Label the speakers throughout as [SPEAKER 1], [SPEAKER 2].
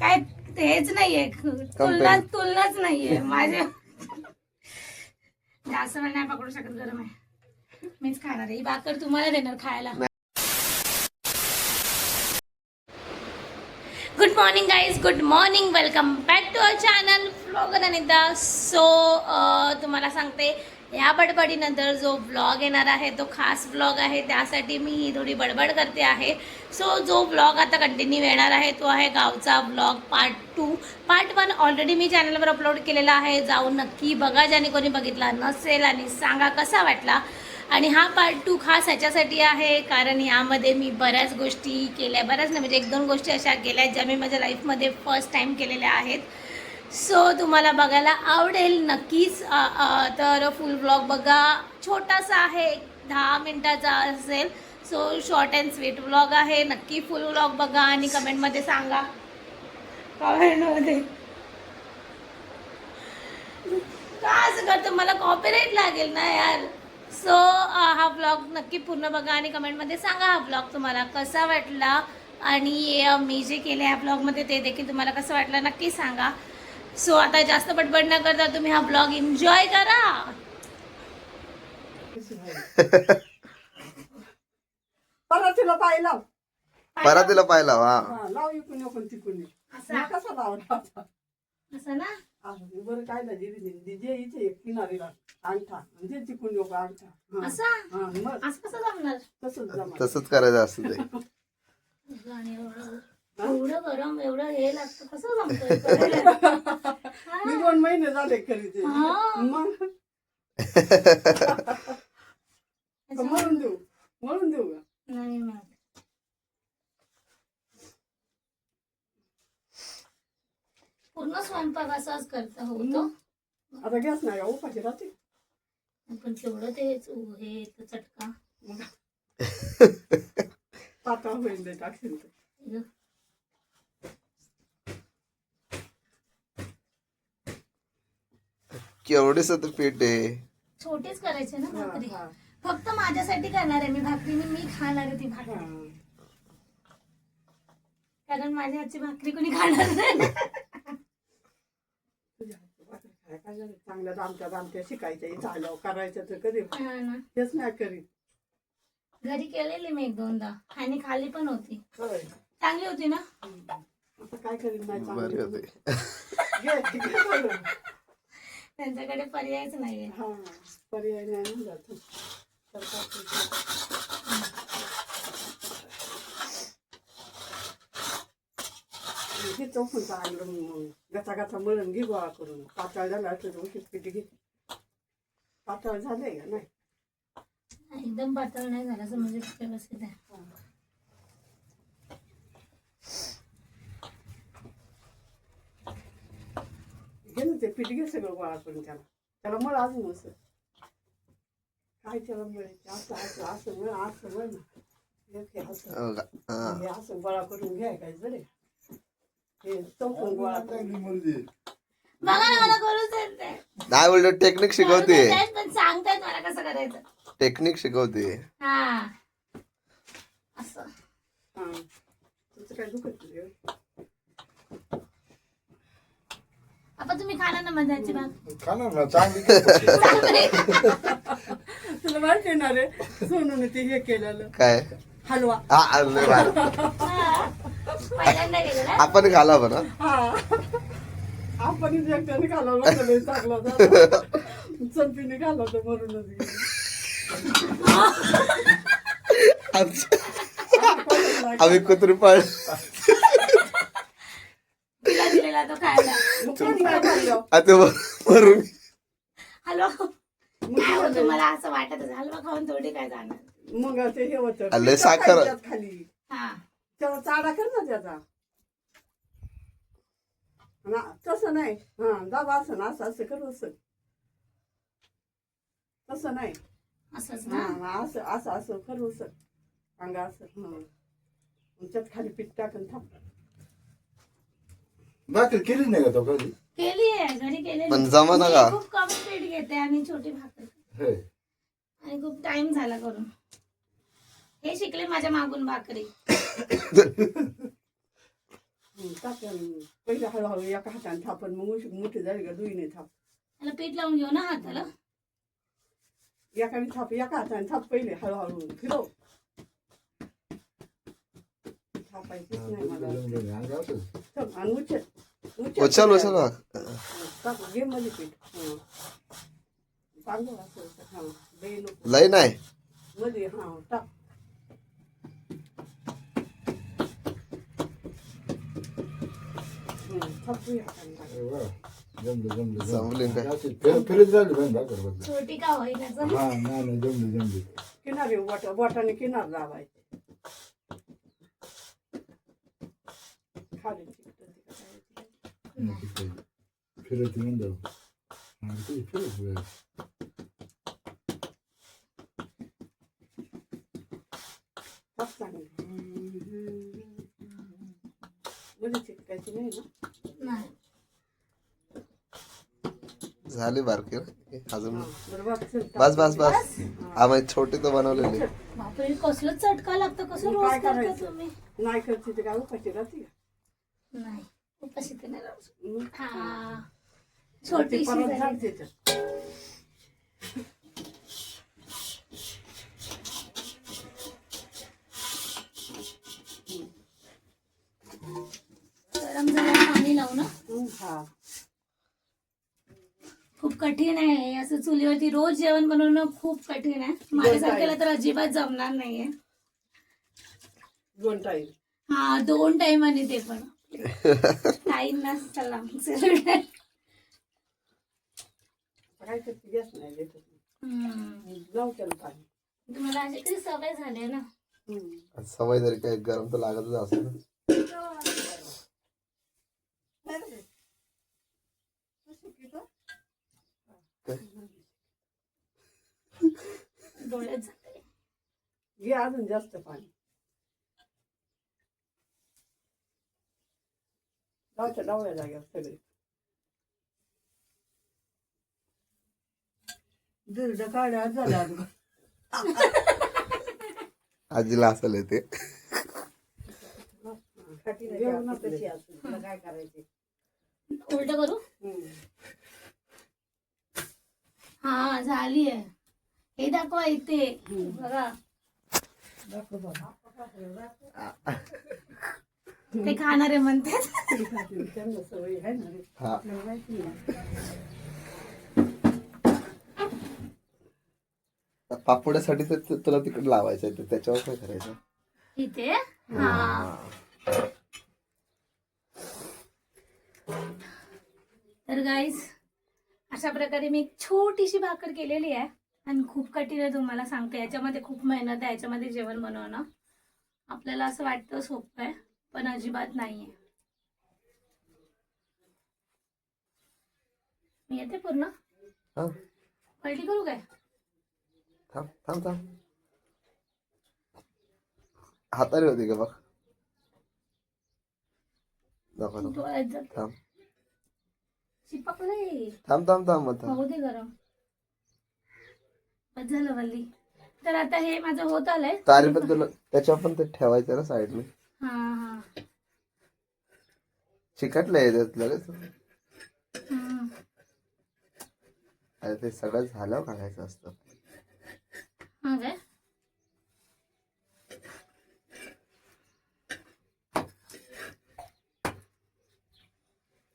[SPEAKER 1] काय हेच नाहीये, तुलनाच नाहीये माझ्या. जास्त वेळ नाही पकडू शकत, गरम आहे. मीच खाणार आहे ही भाकर, तुम्हाला देणार खायला. Good morning guys, good morning. Welcome back to our channel vlogger Anita. So तुम्हाला सांगते, ह्या बडबडीनंतर जो व्लॉग येणार आहे तो खास व्लॉग आहे, त्यासाठी मी ही थोडी बडबड करते आहे. सो जो व्लॉग आता कंटिन्यू येणार आहे तो आहे गावचा व्लॉग पार्ट 2. पार्ट 1 ऑलरेडी मी चॅनलवर अपलोड केलेला आहे, जाऊन नक्की बघा ज्याने कोणी बघितला नसेल, आणि सांगा कसा वाटला. आणि हा पार्ट 2 खास ह्याच्यासाठी आहे कारण यामध्ये मी बऱ्याच गोष्टी केल्या, बऱ्याच नाही म्हणजे 1-2 गोष्टी अशा केल्या ज्या मी माझ्या लाईफमध्ये फर्स्ट टाईम केलेल्या आहेत. सो तुम्हाला बघायला आवडेल नक्कीच. तर फुल ब्लॉग बघा. छोटासा आहे, 10 मिनटाचा असेल. So short and sweet blog आहे. नक्की फुल ब्लॉग बघा आणि कमेंटमध्ये सांगा. कमेंटमध्ये का असं करतं, मला कॉपीराईट लागेल ना यार. सो हा ब्लॉग नक्की पूर्ण बघा आणि कमेंटमध्ये सांगा हा ब्लॉग तुम्हाला कसा वाटला, आणि मी जे केले ह्या ब्लॉगमध्ये ते देखील तुम्हाला कसं वाटलं नक्की सांगा. सो आता जास्त बडबड न करता तुम्ही हा ब्लॉग एन्जॉय करा.
[SPEAKER 2] परातीला पाय लाव,
[SPEAKER 3] परातीला पाहिला वा
[SPEAKER 2] लाव इकून तिकून कसा लावला
[SPEAKER 1] असं ना.
[SPEAKER 2] बरं काय ना दिदी जे इथे किनारीला अंगठा म्हणजे तिकून नको अंगठा
[SPEAKER 1] असं
[SPEAKER 2] मग
[SPEAKER 1] असं कसं जमणार.
[SPEAKER 3] तसंच करायचं असतं ते.
[SPEAKER 1] आणि एवढं गरम, एवढं हे लागतं, कसं जमतं.
[SPEAKER 2] मी 2 महिने झाले करीत मग म्हणून देऊ का
[SPEAKER 1] नाही मग पूर्ण स्वयंपाक असाच करता होतो.
[SPEAKER 2] आता गॅस नाही का उपाशी राहते,
[SPEAKER 1] पण तेवढं ते हे चटका
[SPEAKER 2] पातळ होईल ते टाकशील
[SPEAKER 3] केवढीच तर पीठ आहे.
[SPEAKER 1] छोटीच करायची ना भाकरी. फक्त माझ्यासाठी करणार आहे मी भाकरी, मी खाणार आहे ती भाकरी, कारण माझ्या हातची भाकरी कोणी खाणार नाही.
[SPEAKER 2] चांगल्या दामच्या शिकायच्या चालव करायचं तर कधी तेच नाही करीत.
[SPEAKER 1] घरी केलेली मी 1-2दा आणि खाली पण होती, चांगली होती ना.
[SPEAKER 2] आता काय करीत नाही
[SPEAKER 3] बरी होते.
[SPEAKER 1] त्यांच्याकडे पर्यायच नाहीये.
[SPEAKER 2] पर्याय नाही ना जात. घे चौकून चांगलं गचा मळून घे गोळा करून. पातळ झालं असलं उशीच पिठी घे. पातळ झालंय का नाही,
[SPEAKER 1] एकदम पातळ नाही झालं असं म्हणजे व्यवस्थित आहे.
[SPEAKER 2] घे ना ते पीठ घे सगळं गोळा करून त्याला मळ अजून असं काय त्याला मळायचं असं असं असं मळ असं मळ ना हे असं गोळा करून घ्याय काय जरे हे चौकून गोळा करून
[SPEAKER 1] बघा ना मला करूच देत नाही.
[SPEAKER 3] नाही उलट टेक्निक शिकवते,
[SPEAKER 1] पण सांगतायत मला कसं करायचं.
[SPEAKER 3] टेक्निक शिकवते.
[SPEAKER 1] हा असं
[SPEAKER 2] तुझं काय दुखत नाही.
[SPEAKER 1] आपण तुम्ही खाना ना मजाची भाग
[SPEAKER 4] खाणार ना चांगली.
[SPEAKER 2] तुला माहिती ना रे सोनूने ते हे केलेलं
[SPEAKER 3] काय
[SPEAKER 2] हलवा.
[SPEAKER 1] पहिल्यांदा गेलं ना
[SPEAKER 3] आपण खाला पण
[SPEAKER 2] आपण एकट्याने घालवलं चांगला चंपीने घालवलं म्हणूनच
[SPEAKER 3] आम्ही कुत्री पाळ
[SPEAKER 1] तिला दिलेला तो खायला.
[SPEAKER 3] आता भरून
[SPEAKER 1] हॅलो काय होतं, मला असं वाटत हलवा खाऊन थोडी काय जाणार.
[SPEAKER 2] मग ते हे होतं
[SPEAKER 3] आले साखर
[SPEAKER 2] खाली
[SPEAKER 1] हा
[SPEAKER 2] तेव्हा चाडा कर ना त्याचा ना तसं नाही. दाबा असं ना असं असं कर असं तसं नाही
[SPEAKER 1] असंच ना.
[SPEAKER 2] असं असं असं कर असं अंगा असं त्यात खाली पीठ टाकून थांब.
[SPEAKER 4] भाकर केली नाही का तो कधी?
[SPEAKER 1] केली आहे घरी केली,
[SPEAKER 3] पण जमाना का
[SPEAKER 1] खूप कमी पीठ घेते आणि छोटी भाकरी आणि खूप टाइम झाला करून. हे शिकले माझ्या मागून भाकरी.
[SPEAKER 2] टाक पहिले हळूहळू एका हाताने थापण मग मोठी झाली का दुईने थाप
[SPEAKER 1] त्याला पीठ लावून घेऊ ना हाताला.
[SPEAKER 2] एकाने थाप एका हाताने थाप पहिले हळूहळू फिरव थापायचीच नाही मला आणि उचल
[SPEAKER 3] उचल उचल बघ.
[SPEAKER 2] टाक घे मध्ये पीठ चांगलं असं हा लई नको
[SPEAKER 3] लय नाही
[SPEAKER 2] मध्ये हा टाक थापूया हाताने टाक.
[SPEAKER 3] जमली काय
[SPEAKER 4] फिरत झाली बंद भाकर बंद.
[SPEAKER 1] छोटी का होईना
[SPEAKER 4] हा नाही जमली
[SPEAKER 2] किनारे बोटाने किनार लावायचे खाली चिकटं तिकडं
[SPEAKER 4] फिरत म्हणलं फिरत वेळ
[SPEAKER 2] टाक चांगली मध्ये चिकटायची नाही ना
[SPEAKER 1] नाही.
[SPEAKER 3] झाली बारकी अजून
[SPEAKER 2] हा, बरोबर चल, टाक.
[SPEAKER 3] बस बस बस आम्ही छोटी तर बनवलेली.
[SPEAKER 1] बापरे कसलं चटका लागतं, कसं
[SPEAKER 2] मग
[SPEAKER 1] रोज
[SPEAKER 2] काय
[SPEAKER 1] करता
[SPEAKER 2] करायचं?
[SPEAKER 1] तुम्ही.
[SPEAKER 2] नाही करते ते काय उपाशी राहते का?
[SPEAKER 1] नाही उपाशी तर नाही राहू शकत.
[SPEAKER 2] मग
[SPEAKER 1] हा
[SPEAKER 2] ते
[SPEAKER 1] छोटीशी
[SPEAKER 2] परत
[SPEAKER 1] झाली.
[SPEAKER 2] झाडते तर.
[SPEAKER 1] गरम झाल्यावर पाणी लावू ना.
[SPEAKER 2] हा
[SPEAKER 1] खूप कठीण आहे हे. असं चुलीवरती रोज जेवण बनवणं खूप कठीण आहे. माझ्यासारख्याला तर अजिबात जमणार नाहीये.
[SPEAKER 2] 2 टाईम
[SPEAKER 1] हा 2 टाइमाने ते पण टाइम नसताना
[SPEAKER 2] काय करते गॅस नाही देत लाव त्याला पाणी
[SPEAKER 1] तुम्हाला अशी तरी सवय झाली ना.
[SPEAKER 3] सवय तरी काय गरम तर लागतच असेल ना.
[SPEAKER 1] डोळ्यात जाते.
[SPEAKER 2] घे अजून जास्त पाणी लावच्या डावल्या जाग्यावर सगळे दीर्घ काढ्या झाल्या
[SPEAKER 3] आजीला असेल ते
[SPEAKER 2] काय करायचे
[SPEAKER 1] उलट करू. हा झाली आहे. हे दाखवा इथे बघा. ते खाणारे म्हणतात.
[SPEAKER 2] त्यांना सवय आहे ना रे.
[SPEAKER 3] हा
[SPEAKER 2] आपल्याला माहिती नाही.
[SPEAKER 3] पापड्यासाठी तर तुला तिकडे लावायचं आहे त्याच्यावर काय करायचं
[SPEAKER 1] इथे हा. तर गाईज अशा प्रकारे मी एक छोटीशी भाकर केलेली आहे आणि खूप कठीण आहे तुम्हाला सांगते. याच्यामध्ये खूप मेहनत आहे. याच्यामध्ये जेवण बनवणं आपल्याला असं वाटतं सोपं आहे पण अजिबात नाहीये. मी येते पूर्ण
[SPEAKER 3] हा
[SPEAKER 1] पलटी करू काय.
[SPEAKER 3] थांब थांब थांब हाताने होती का बघ नको नको
[SPEAKER 1] डोळ्यात जात.
[SPEAKER 3] थांब
[SPEAKER 1] चिपकले.
[SPEAKER 3] थांब थांब थांब मग थांब
[SPEAKER 1] होऊ दे गरम. बस झालं वल्ली. तर आता हे माझं होत आलंय.
[SPEAKER 3] तारी पण तुला त्याच्यावर पण ते ठेवायचं ना साईडने
[SPEAKER 1] हा हा
[SPEAKER 3] चिकटलंय त्यात लगेच
[SPEAKER 1] हम्म.
[SPEAKER 3] अरे ते सगळं झाल्यावर काढायचं असतं
[SPEAKER 1] हा काय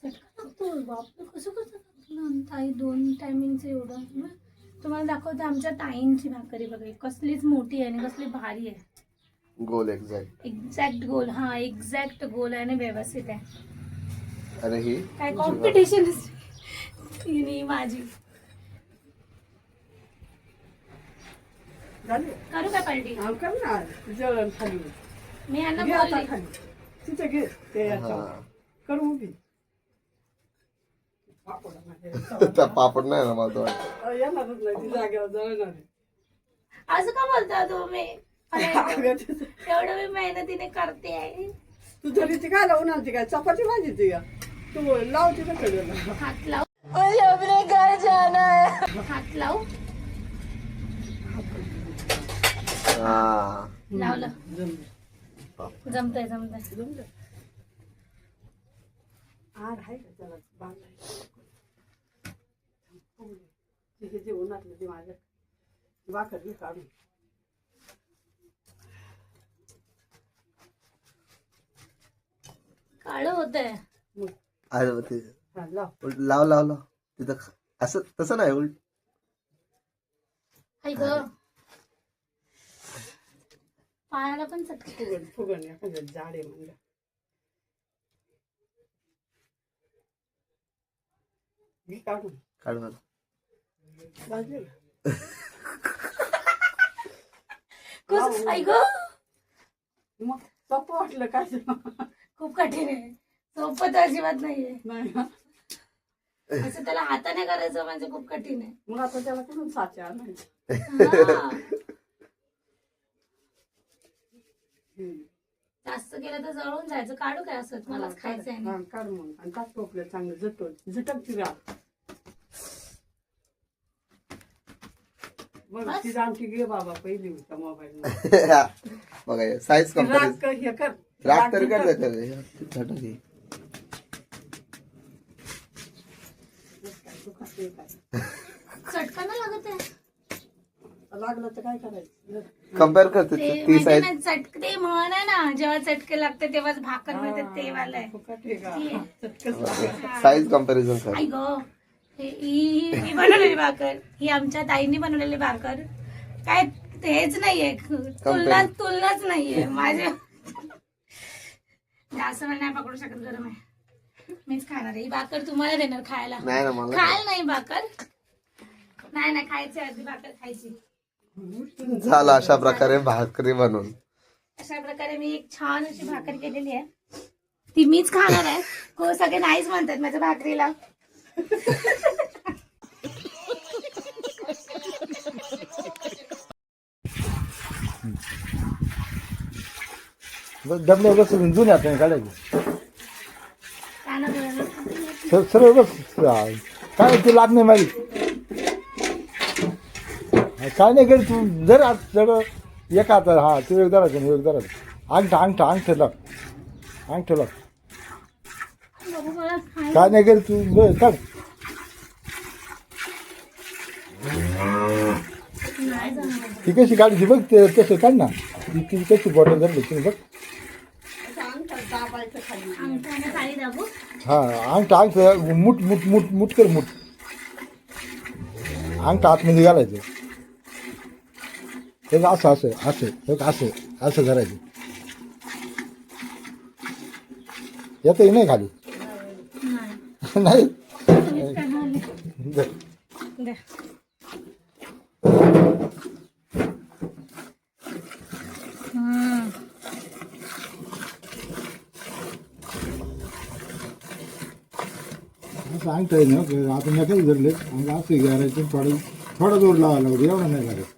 [SPEAKER 1] चटका लागतो. बापरे कसं कसं ताई 2 टायमिंगचं एवढं. तुम्हाला दाखवते आमच्या ताईंची भाकरी बघा. कसलीच मोठी आहे आणि कसली भारी आहे.
[SPEAKER 3] गोल एक्झॅक्ट
[SPEAKER 1] एक्झॅक्ट गोल. हा एक्झॅक्ट गोल आहे आणि व्यवस्थित आहे.
[SPEAKER 3] अरे ही
[SPEAKER 1] काय कॉम्पिटिशन तिने माझी.
[SPEAKER 2] झाली
[SPEAKER 1] करू काय पलटी.
[SPEAKER 2] हा कर ना जळण खाली
[SPEAKER 1] मी यांना
[SPEAKER 2] घे आता
[SPEAKER 1] बोलले
[SPEAKER 2] खाली तिथे घे ते याच्यावर.
[SPEAKER 3] हा.
[SPEAKER 2] कर उभी
[SPEAKER 3] त्या पापड नाही ना मला तर वाटतं
[SPEAKER 2] येणारच नाही ती जागेवर जळणार आहे.
[SPEAKER 1] असं का बोलता तुम्ही. एवढं मी मेहनतीने करते आहे.
[SPEAKER 2] तू तरी ती काय लावून आणते काय चपाती भाजी ती का तू लावते का सगळं
[SPEAKER 1] हात लाव. मुझे अपने घर जाना है. हात लाव.
[SPEAKER 3] हा
[SPEAKER 1] लावलं.
[SPEAKER 2] जमलं.
[SPEAKER 1] जमतंय जमतंय.
[SPEAKER 2] आड आहे का त्याला बांधायचं तिथे जे उन्हातलं ते माझ्या वाकड बी काढून
[SPEAKER 1] काळं होत आहे.
[SPEAKER 2] मग
[SPEAKER 3] अरे ते
[SPEAKER 2] हा, लाव.
[SPEAKER 3] उलट लाव लाव लाव तिथं असं तसं नाही उलट
[SPEAKER 1] आई ग पायाला पण चटके.
[SPEAKER 2] फुगण फुगण एखादं झाड आहे म्हणलं मी काढून
[SPEAKER 3] काढ मला
[SPEAKER 2] बाजूला
[SPEAKER 1] कसं आई ग
[SPEAKER 2] मग सोपं वाटलं काय ते?
[SPEAKER 1] खूप कठीण आहे. सोपं तर अजिबात नाहीये.
[SPEAKER 2] नाही ना.
[SPEAKER 1] असं त्याला हाताने करायचं म्हणजे खूप कठीण आहे.
[SPEAKER 2] मग आता त्याला कुठून साचे आणायचे
[SPEAKER 1] हा. जास्त केलं तर जळून जायचं. काढू काय असं मलाच खायचं आहे.
[SPEAKER 2] हा, काढ मग आणि टाक टोपलं चांगलं झटक तिला बघ
[SPEAKER 1] बस?
[SPEAKER 2] तिला आमची घे बाबा पहिली होता मोबाईल
[SPEAKER 3] बघा साईज कम्पॅरिझन
[SPEAKER 2] हे कर
[SPEAKER 3] राग तरी
[SPEAKER 2] राग
[SPEAKER 3] कर
[SPEAKER 2] कर.
[SPEAKER 1] चटका ना लागत आहे.
[SPEAKER 2] लागलं तर काय करायचं
[SPEAKER 3] कम्पेअर करते
[SPEAKER 1] ते
[SPEAKER 3] ती
[SPEAKER 1] माहिती
[SPEAKER 3] साईज
[SPEAKER 1] ना ते म्हण आहे ना जेव्हा चटके लागते तेव्हाच भाकर मिळते ते वाला आहे.
[SPEAKER 2] फुकट आहे का?
[SPEAKER 1] ती.
[SPEAKER 2] चटकंच लागलं.
[SPEAKER 3] साईज कम्पॅरिझन कर
[SPEAKER 1] आई ग ही बनवलेली भाकर ही आमच्या ताईंनी बनवलेली भाकर काय हेच नाहीये. तुलनाच नाहीये माझ्या. जास्त वेळ नाही पकडू शकत. गरम आहे. मीच खाणार आहे ही भाकर. तुम्हाला देणार खायला.
[SPEAKER 3] नाही ना मला
[SPEAKER 1] खायला नाही भाकर. नाही खायची अर्धी भाकर खायची.
[SPEAKER 3] झालं अशा प्रकारे भाकरी बनवून.
[SPEAKER 1] अशा प्रकारे मी एक छान अशी भाकर केलेली आहे. ती मीच खाणार आहे. हो सगळे नाहीच म्हणतात माझ्या भाकरीला.
[SPEAKER 4] डबले बसून जुने हाताने काढायचे
[SPEAKER 1] काना बरोबर.
[SPEAKER 4] सर्व बस काय ते लाभ नाही मारी काय नाही करी तू जर सगळं एक हातात हा तू एक धरायचं एक धरायचं अंगठा लाव अंगठा लाव
[SPEAKER 1] बघू मला खायला.
[SPEAKER 4] काय नाही करी तू बस काढ
[SPEAKER 1] नाही जमणार.
[SPEAKER 4] ती कशी काढायची बघ ते तसं काढ ना ती कशी बॉटल धरली तुम्ही बघ
[SPEAKER 2] दाबायचं खाली
[SPEAKER 1] अंगठ्याने खाली दाबू.
[SPEAKER 4] हा अंगठा मुठ मुठ मुठ मुठ कर मुठ अंगठा आतमध्ये घालायचं हे असं करायचं येतही नाही खाली
[SPEAKER 1] नाही
[SPEAKER 4] नाही
[SPEAKER 1] तुम्हीच करणार.
[SPEAKER 4] दे.
[SPEAKER 1] द्या.
[SPEAKER 4] असं अंगठा आहे ना आता मी काही धरले असं घालायचं थोडा जोर लावायला लागतो एवढा नाही लागत